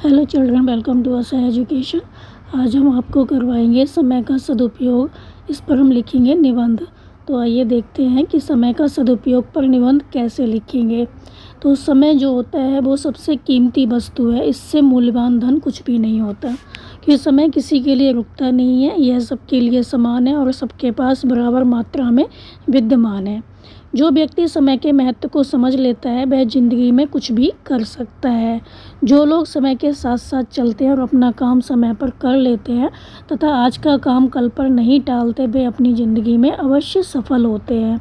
Hello children, welcome to us education. आज हम आपको करवाएंगे समय का सदुपयोग। इस पर हम लिखेंगे निबंध। तो आइए देखते हैं कि समय का सदुपयोग पर निबंध कैसे लिखेंगे। तो समय जो होता है वो सबसे कीमती वस्तु है। इससे मूल्यवान धन कुछ भी नहीं होता, क्योंकि समय किसी के लिए रुकता नहीं है। यह सबके लिए समान है और सबके पास बराबर मात्रा में विद्यमान है। जो व्यक्ति समय के महत्व को समझ लेता है वह ज़िंदगी में कुछ भी कर सकता है। जो लोग समय के साथ साथ चलते हैं और अपना काम समय पर कर लेते हैं तथा आज का काम कल पर नहीं टालते, वे अपनी ज़िंदगी में अवश्य सफल होते हैं।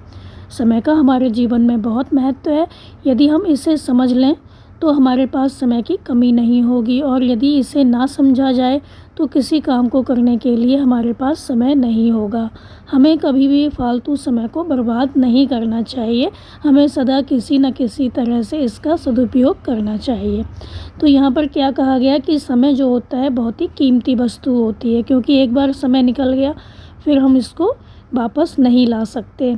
समय का हमारे जीवन में बहुत महत्व है। यदि हम इसे समझ लें तो हमारे पास समय की कमी नहीं होगी, और यदि इसे ना समझा जाए तो किसी काम को करने के लिए हमारे पास समय नहीं होगा। हमें कभी भी फालतू समय को बर्बाद नहीं करना चाहिए। हमें सदा किसी न किसी तरह से इसका सदुपयोग करना चाहिए। तो यहाँ पर क्या कहा गया कि समय जो होता है बहुत ही कीमती वस्तु होती है, क्योंकि एक बार समय निकल गया फिर हम इसको वापस नहीं ला सकते।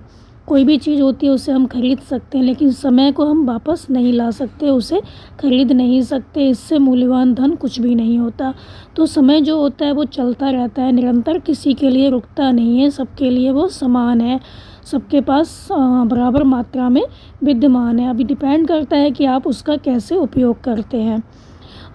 कोई भी चीज़ होती है उसे हम खरीद सकते हैं, लेकिन समय को हम वापस नहीं ला सकते, उसे खरीद नहीं सकते। इससे मूल्यवान धन कुछ भी नहीं होता। तो समय जो होता है वो चलता रहता है निरंतर, किसी के लिए रुकता नहीं है। सबके लिए वो समान है, सबके पास बराबर मात्रा में विद्यमान है। अभी डिपेंड करता है कि आप उसका कैसे उपयोग करते हैं।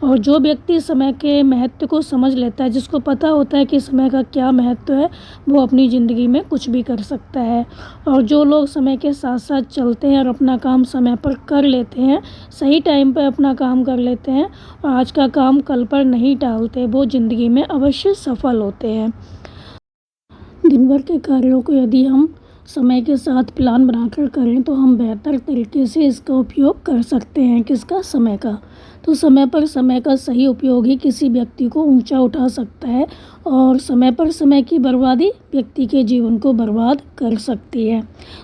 और जो व्यक्ति समय के महत्व को समझ लेता है, जिसको पता होता है कि समय का क्या महत्व है, वो अपनी ज़िंदगी में कुछ भी कर सकता है। और जो लोग समय के साथ साथ चलते हैं और अपना काम समय पर कर लेते हैं, सही टाइम पर अपना काम कर लेते हैं और आज का काम कल पर नहीं टालते, वो ज़िंदगी में अवश्य सफल होते हैं। दिन भर के कार्यों को यदि हम समय के साथ प्लान बनाकर करें तो हम बेहतर तरीके से इसका उपयोग कर सकते हैं। किसका? समय का। तो समय पर समय का सही उपयोग ही किसी व्यक्ति को ऊंचा उठा सकता है, और समय पर समय की बर्बादी व्यक्ति के जीवन को बर्बाद कर सकती है।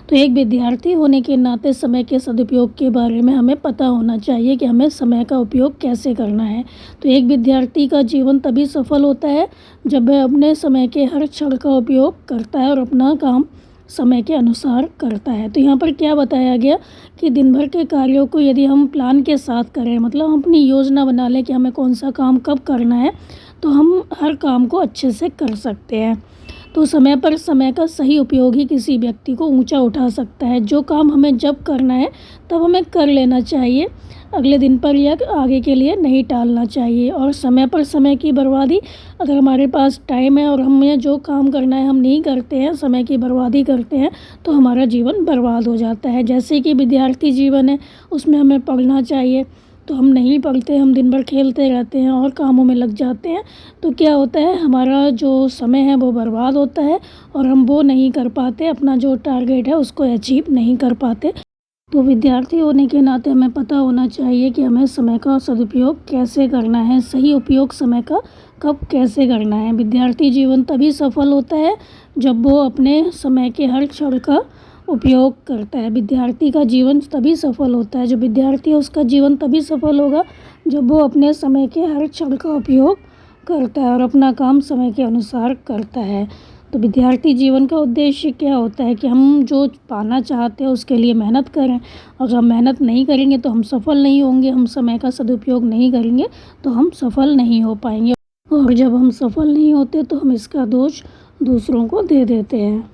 तो एक विद्यार्थी होने के नाते समय के सदुपयोग के बारे में हमें पता होना चाहिए कि हमें समय का उपयोग कैसे करना है। तो एक विद्यार्थी का जीवन तभी सफल होता है जब वह अपने समय के हर क्षण का उपयोग करता है और अपना काम समय के अनुसार करता है। तो यहाँ पर क्या बताया गया कि दिन भर के कार्यों को यदि हम प्लान के साथ करें, मतलब हम अपनी योजना बना लें कि हमें कौन सा काम कब करना है, तो हम हर काम को अच्छे से कर सकते हैं। तो समय पर समय का सही उपयोग ही किसी व्यक्ति को ऊंचा उठा सकता है। जो काम हमें जब करना है तब हमें कर लेना चाहिए, अगले दिन पर या आगे के लिए नहीं टालना चाहिए। और समय पर समय की बर्बादी, अगर हमारे पास टाइम है और हमें जो काम करना है हम नहीं करते हैं, समय की बर्बादी करते हैं, तो हमारा जीवन बर्बाद हो जाता है। जैसे कि विद्यार्थी जीवन है, उसमें हमें पढ़ना चाहिए तो हम नहीं पढ़ते, हम दिन भर खेलते रहते हैं और कामों में लग जाते हैं। तो क्या होता है, हमारा जो समय है वो बर्बाद होता है और हम वो नहीं कर पाते, अपना जो टारगेट है उसको अचीव नहीं कर पाते। तो विद्यार्थी होने के नाते हमें पता होना चाहिए कि हमें समय का सदुपयोग कैसे करना है, सही उपयोग समय का कब कैसे करना है। विद्यार्थी जीवन तभी सफल होता है जब वो अपने समय के हर क्षण का उपयोग करता है। विद्यार्थी का जीवन तभी सफल होता है, जो विद्यार्थी है उसका जीवन तभी सफल होगा जब वो अपने समय के हर क्षण का उपयोग करता है और अपना काम समय के अनुसार करता है। तो विद्यार्थी जीवन का उद्देश्य क्या होता है कि हम जो पाना चाहते हैं उसके लिए मेहनत करें, और जब मेहनत नहीं करेंगे तो हम सफल नहीं होंगे। हम समय का सदुपयोग नहीं करेंगे तो हम सफल नहीं हो पाएंगे, और जब हम सफल नहीं होते तो हम इसका दोष दूसरों को दे देते हैं।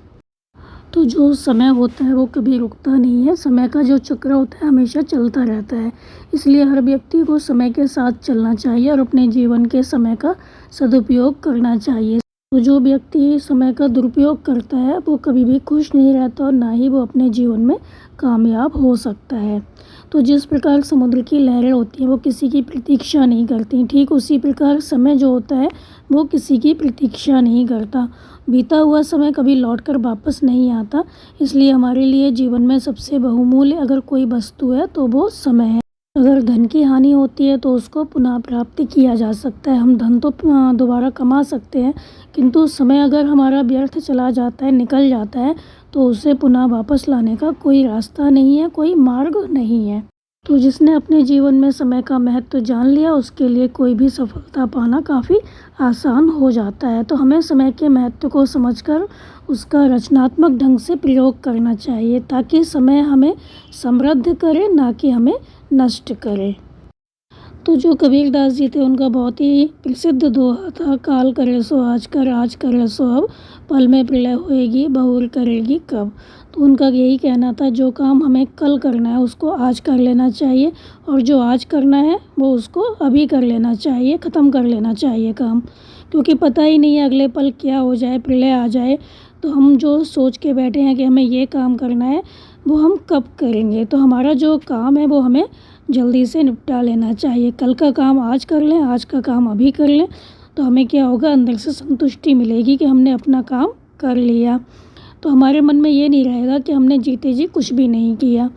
तो जो समय होता है वो कभी रुकता नहीं है। समय का जो चक्र होता है हमेशा चलता रहता है। इसलिए हर व्यक्ति को समय के साथ चलना चाहिए और अपने जीवन के समय का सदुपयोग करना चाहिए। तो जो व्यक्ति समय का दुरुपयोग करता है वो कभी भी खुश नहीं रहता और ना ही वो अपने जीवन में कामयाब हो सकता है। तो जिस प्रकार समुद्र की लहरें होती हैं वो किसी की प्रतीक्षा नहीं करती, ठीक उसी प्रकार समय जो होता है वो किसी की प्रतीक्षा नहीं करता। बीता हुआ समय कभी लौटकर वापस नहीं आता। इसलिए हमारे लिए जीवन में सबसे बहुमूल्य अगर कोई वस्तु है तो वो समय है। अगर धन की हानि होती है तो उसको पुनः प्राप्त किया जा सकता है। हम धन तो दोबारा कमा सकते हैं, किंतु समय अगर हमारा व्यर्थ चला जाता है, निकल जाता है, तो उसे पुनः वापस लाने का कोई रास्ता नहीं है, कोई मार्ग नहीं है। तो जिसने अपने जीवन में समय का महत्व जान लिया उसके लिए कोई भी सफलता पाना काफ़ी आसान हो जाता है। तो हमें समय के महत्व को समझकर उसका रचनात्मक ढंग से प्रयोग करना चाहिए, ताकि समय हमें समृद्ध करे, ना कि हमें नष्ट करे। तो जो कबीरदास जी थे उनका बहुत ही प्रसिद्ध दोहा था, काल करे सो आज कर, आज करे सो अब, पल में प्रलय होएगी, बहुर करेगी कब। तो उनका यही कहना था, जो काम हमें कल करना है उसको आज कर लेना चाहिए, और जो आज करना है वो उसको अभी कर लेना चाहिए, ख़त्म कर लेना चाहिए काम, क्योंकि पता ही नहीं है अगले पल क्या हो जाए, प्रलय आ जाए। तो हम जो सोच के बैठे हैं कि हमें ये काम करना है, वो हम कब करेंगे। तो हमारा जो काम है वो हमें जल्दी से निपटा लेना चाहिए। कल का काम आज कर लें, आज का काम अभी कर लें, तो हमें क्या होगा, अंदर से संतुष्टि मिलेगी कि हमने अपना काम कर लिया। तो हमारे मन में ये नहीं रहेगा कि हमने जीते जी कुछ भी नहीं किया।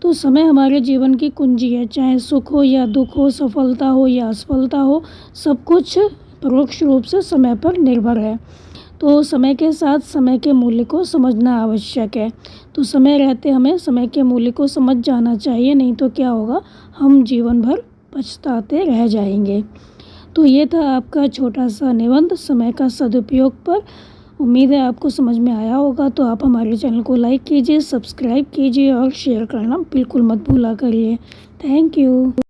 तो समय हमारे जीवन की कुंजी है, चाहे सुख हो या दुख हो, सफलता हो या असफलता हो, सब कुछ परोक्ष रूप से समय पर निर्भर है। तो समय के साथ समय के मूल्य को समझना आवश्यक है। तो समय रहते हमें समय के मूल्य को समझ जाना चाहिए, नहीं तो क्या होगा, हम जीवन भर पछताते रह जाएंगे। तो ये था आपका छोटा सा निबंध समय का सदुपयोग पर। उम्मीद है आपको समझ में आया होगा। तो आप हमारे चैनल को लाइक कीजिए, सब्सक्राइब कीजिए और शेयर करना बिल्कुल मत भूला करिए। Thank you.